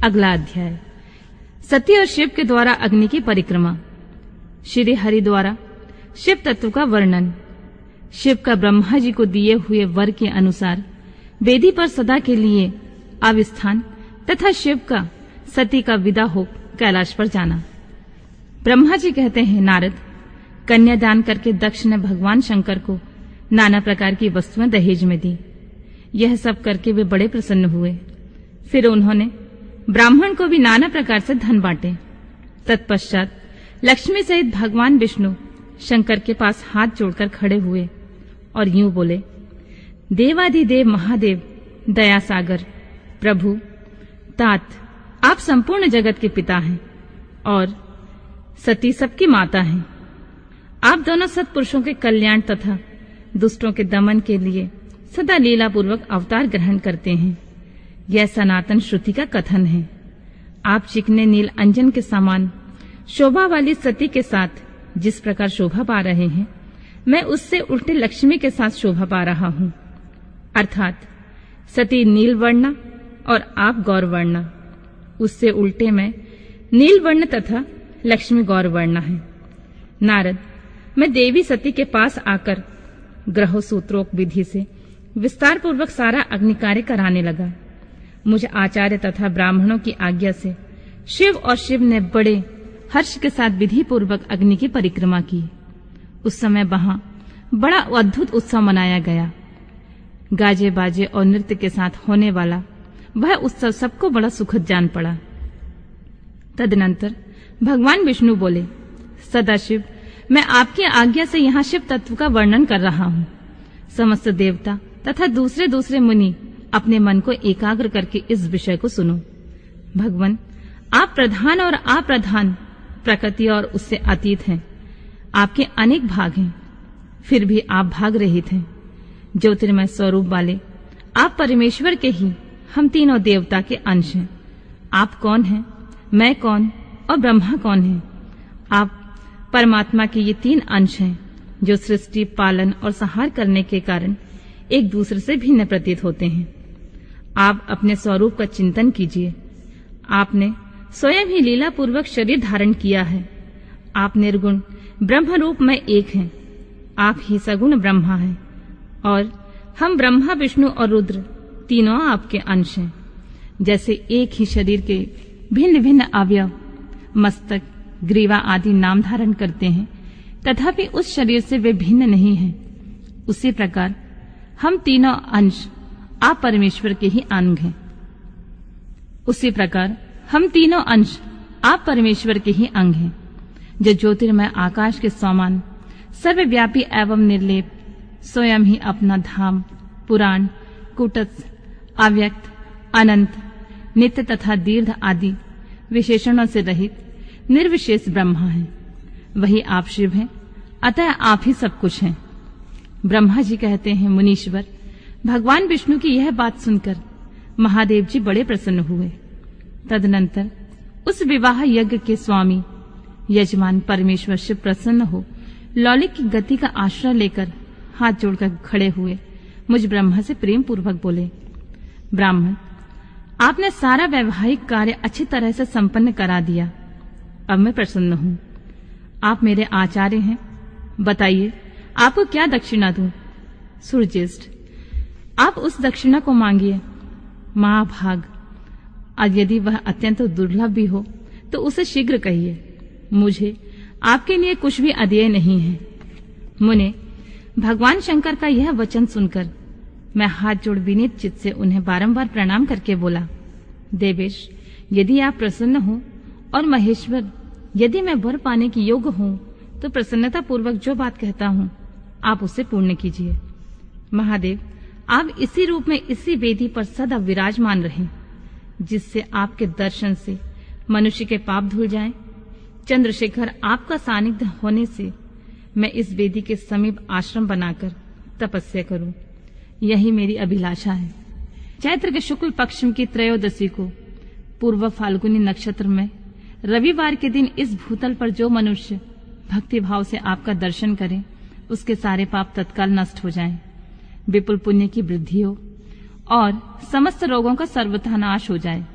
अगला अध्याय सती और शिव के द्वारा अग्नि की परिक्रमा। श्री हरि द्वारा शिव तत्व का वर्णन। शिव का ब्रह्मा जी को दिए हुए वर के अनुसार वेदी पर सदा के लिए अवस्थान तथा शिव का सती का विदा हो कैलाश पर जाना। ब्रह्मा जी कहते हैं, नारद, कन्यादान करके दक्ष ने भगवान शंकर को नाना प्रकार की वस्तुएं दहेज में दी। यह सब करके वे बड़े प्रसन्न हुए। फिर उन्होंने ब्राह्मण को भी नाना प्रकार से धन बांटे। तत्पश्चात लक्ष्मी सहित भगवान विष्णु शंकर के पास हाथ जोड़कर खड़े हुए और यूं बोले, देवादिदेव महादेव, दया सागर, प्रभु, तात, आप संपूर्ण जगत के पिता हैं और सती सबकी माता हैं। आप दोनों सत्पुरुषों के कल्याण तथा दुष्टों के दमन के लिए सदा लीला पूर्वक अवतार ग्रहण करते हैं। यह सनातन श्रुति का कथन है। आप चिकने नील अंजन के समान शोभा वाली सती के साथ जिस प्रकार शोभा पा रहे हैं, मैं उससे उल्टे लक्ष्मी के साथ शोभा पा रहा हूँ। अर्थात सती नील वर्णा और आप गौर वर्णा। उससे उल्टे में नील वर्ण तथा लक्ष्मी गौर वर्णा है। नारद, मैं देवी सती के पास आकर ग्रह सूत्रोक्त विधि से विस्तार पूर्वक सारा अग्नि कार्य कराने लगा। मुझे आचार्य तथा ब्राह्मणों की आज्ञा से शिव और शिव ने बड़े हर्ष के साथ विधि पूर्वक अग्नि की परिक्रमा की। उस समय वहां बड़ा अद्भुत उत्सव मनाया गया। गाजे बाजे और नृत्य के साथ होने वाला वह उत्सव सबको बड़ा सुखद जान पड़ा। तदनंतर भगवान विष्णु बोले, सदाशिव, मैं आपकी आज्ञा से यहाँ शिव तत्व का वर्णन कर रहा हूँ। समस्त देवता तथा दूसरे दूसरे मुनि अपने मन को एकाग्र करके इस विषय को सुनो। भगवान, आप प्रधान और अप्रधान, प्रकृति और उससे अतीत हैं। आपके अनेक भाग हैं, फिर भी आप भाग रहित हैं। ज्योतिर्मय स्वरूप वाले आप परमेश्वर के ही हम तीनों देवता के अंश हैं। आप कौन हैं, मैं कौन और ब्रह्मा कौन है? आप परमात्मा के ये तीन अंश हैं जो सृष्टि, पालन और संहार करने के कारण एक दूसरे से भिन्न प्रतीत होते हैं। आप अपने स्वरूप का चिंतन कीजिए। आपने स्वयं ही लीला पूर्वक शरीर धारण किया है। आप निर्गुण ब्रह्म रूप में एक हैं। आप ही सगुण ब्रह्मा हैं और हम ब्रह्मा, विष्णु और रुद्र तीनों आपके अंश हैं। जैसे एक ही शरीर के भिन्न भिन्न अवयव मस्तक, ग्रीवा आदि नाम धारण करते हैं, तथापि उस शरीर से वे भिन्न नहीं हैं, उसी प्रकार हम तीनों अंश आप परमेश्वर के ही अंग हैं। उसी प्रकार हम तीनों अंश आप परमेश्वर के ही अंग हैं, जो ज्योतिर्मय आकाश के समान सर्वव्यापी एवं निर्लेप स्वयं ही अपना धाम, पुराण, कूटस्थ, अव्यक्त, अनंत, नित्य तथा दीर्घ आदि विशेषणों से रहित निर्विशेष ब्रह्मा है। वही आप शिव हैं, अतः आप ही सब कुछ हैं। ब्रह्मा जी कहते हैं, मुनीश्वर, भगवान विष्णु की यह बात सुनकर महादेव जी बड़े प्रसन्न हुए। तदनंतर उस विवाह यज्ञ के स्वामी यजमान परमेश्वर शिव प्रसन्न हो लौलिक की गति का आश्रय लेकर हाथ जोड़कर खड़े हुए मुझ ब्रह्मा से प्रेम पूर्वक बोले, ब्राह्मण, आपने सारा वैवाहिक कार्य अच्छी तरह से संपन्न करा दिया। अब मैं प्रसन्न हूँ। आप मेरे आचार्य हैं। बताइए, आपको क्या दक्षिणा दूं? सूर्यज्येष्ठ, आप उस दक्षिणा को मांगिए। महाभाग, और यदि वह अत्यंत दुर्लभ भी हो तो उसे शीघ्र कहिए। मुझे आपके लिए कुछ भी अदेय नहीं है। मुने, भगवान शंकर का यह वचन सुनकर मैं हाथ जोड़ विनीत चित्त से उन्हें बारंबार प्रणाम करके बोला, देवेश, यदि आप प्रसन्न हो और महेश्वर, यदि मैं वर पाने की योग्य हूँ तो प्रसन्नता पूर्वक जो बात कहता हूँ आप उसे पूर्ण कीजिए। महादेव, आप इसी रूप में इसी वेदी पर सदा विराजमान रहें, जिससे आपके दर्शन से मनुष्य के पाप धुल जाएं। चंद्रशेखर, आपका सानिध्य होने से मैं इस वेदी के समीप आश्रम बनाकर तपस्या करूं, यही मेरी अभिलाषा है। चैत्र के शुक्ल पक्ष की त्रयोदशी को पूर्व फाल्गुनी नक्षत्र में रविवार के दिन इस भूतल पर जो मनुष्य भक्ति भाव से आपका दर्शन करे, उसके सारे पाप तत्काल नष्ट हो जाएं, विपुल पुण्य की वृद्धि हो और समस्त रोगों का सर्वथा नाश हो जाए।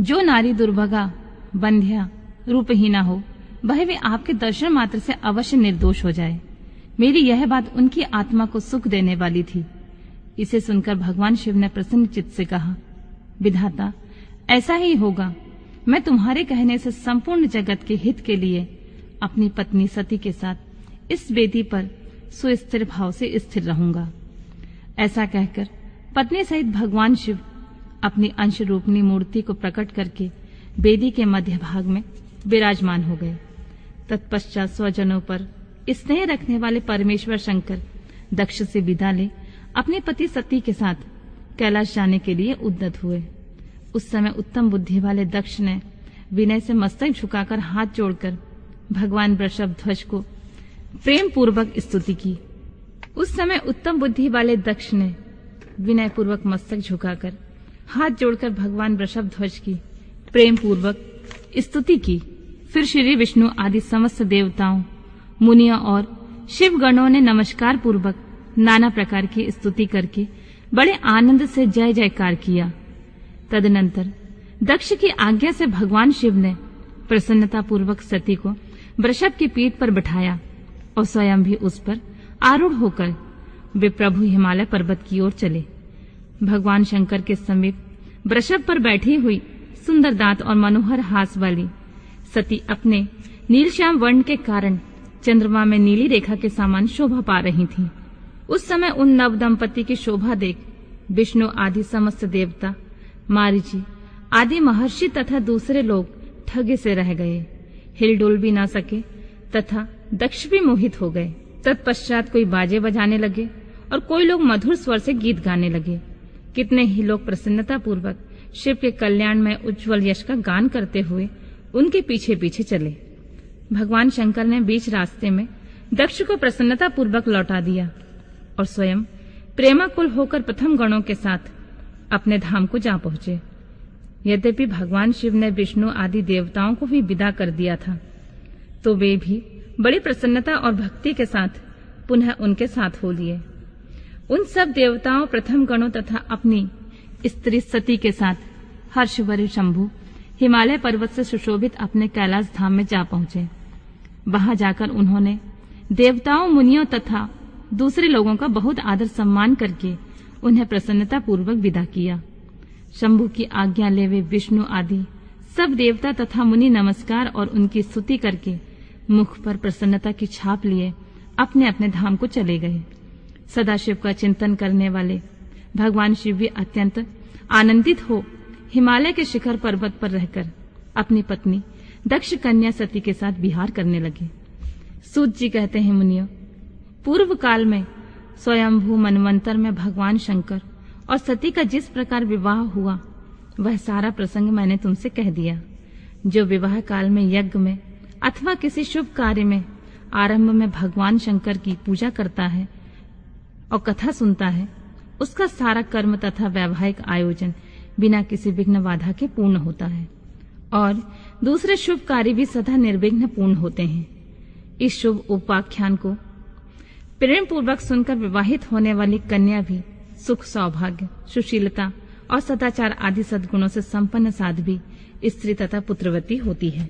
जो नारी दुर्भगा, बंध्या, रूपहीना हो, वह भी आपके दर्शन मात्र से अवश्य निर्दोष हो जाए। मेरी यह बात उनकी आत्मा को सुख देने वाली थी। इसे सुनकर भगवान शिव ने प्रसन्न चित्त से कहा, विधाता, ऐसा ही होगा। मैं तुम्हारे कहने से संपूर्ण जगत के हित के लिए अपनी पत्नी सती के साथ इस वेदी पर सुस्थिर भाव से स्थिर रहूंगा। ऐसा कहकर पत्नी सहित भगवान शिव अपनी अंश रूपनी मूर्ति को प्रकट करके वेदी के मध्य भाग में विराजमान हो गए। तत्पश्चात स्वजनों पर स्नेह रखने वाले परमेश्वर शंकर दक्ष से विदा ले अपने पति सती के साथ कैलाश जाने के लिए उद्यत हुए। उस समय उत्तम बुद्धि वाले दक्ष ने विनय से मस्तक झुकाकर हाथ जोड़कर भगवान वृषभध्वज को प्रेम पूर्वक स्तुति की। उस समय उत्तम बुद्धि वाले दक्ष ने विनय पूर्वक मस्तक झुकाकर हाथ जोड़कर भगवान वृषभध्वज की प्रेम पूर्वक स्तुति की। फिर श्री विष्णु आदि समस्त देवताओं, मुनियों और शिव गणों ने नमस्कार पूर्वक नाना प्रकार की स्तुति करके बड़े आनंद से जय जयकार किया। तदनंतर दक्ष की आज्ञा से भगवान शिव ने प्रसन्नता पूर्वक सती को वृषभ की पीठ पर बिठाया और स्वयं भी उस पर आरूढ़ होकर वे प्रभु हिमालय पर्वत की ओर चले। भगवान शंकर के समीप वृषभ पर बैठी हुई सुंदर दांत और मनोहर हास वाली सती अपने नीलश्याम वर्ण के कारण चंद्रमा में नीली रेखा के समान शोभा पा रही थीं। उस समय उन नव दंपति की शोभा देख विष्णु आदि समस्त देवता, मारीची आदि महर्षि तथा दूसरे लोग ठगे से रह गए, हिलडुल भी ना सके तथा दक्ष भी मोहित हो गए। तत्पश्चात कोई बाजे बजाने लगे और कोई लोग मधुर स्वर से गीत गाने लगे। कितने ही लोग प्रसन्नता पूर्वक शिव के कल्याण में उज्ज्वल यश का गान करते हुए उनके पीछे पीछे चले। भगवान शंकर ने बीच रास्ते में दक्ष को प्रसन्नता पूर्वक लौटा दिया और स्वयं प्रेमाकुल होकर प्रथम गणों के साथ अपने धाम को जा पहुंचे। यद्यपि भगवान शिव ने विष्णु आदि देवताओं को भी विदा कर दिया था, तो वे भी बड़ी प्रसन्नता और भक्ति के साथ पुनः उनके साथ हो लिए। उन सब देवताओं, प्रथम गणों तथा अपनी स्त्री सती के साथ हर्षभरे शंभु हिमालय पर्वत से सुशोभित अपने कैलाश धाम में जा पहुंचे। वहां जाकर उन्होंने देवताओं, मुनियों तथा दूसरे लोगों का बहुत आदर सम्मान करके उन्हें प्रसन्नता पूर्वक विदा किया। शंभु की आज्ञा ले वे विष्णु आदि सब देवता तथा मुनि नमस्कार और उनकी स्तुति करके मुख पर प्रसन्नता की छाप लिए अपने अपने धाम को चले गए। सदाशिव का चिंतन करने वाले भगवान शिव भी अत्यंत आनंदित हो हिमालय के शिखर पर्वत पर रहकर अपनी पत्नी दक्ष कन्या सती के साथ विहार करने लगे। सूत जी कहते हैं, मुनियों, पूर्व काल में स्वयंभू मनवंतर में भगवान शंकर और सती का जिस प्रकार विवाह हुआ वह सारा प्रसंग मैंने तुमसे कह दिया। जो विवाह काल में यज्ञ में अथवा किसी शुभ कार्य में आरंभ में भगवान शंकर की पूजा करता है और कथा सुनता है, उसका सारा कर्म तथा वैवाहिक आयोजन बिना किसी विघ्न बाधा के पूर्ण होता है और दूसरे शुभ कार्य भी सदा निर्विघ्न पूर्ण होते हैं। इस शुभ उपाख्यान को प्रेम पूर्वक सुनकर विवाहित होने वाली कन्या भी सुख, सौभाग्य, सुशीलता और सदाचार आदि सद्गुणों से संपन्न साध्वी, स्त्री तथा पुत्रवती होती है।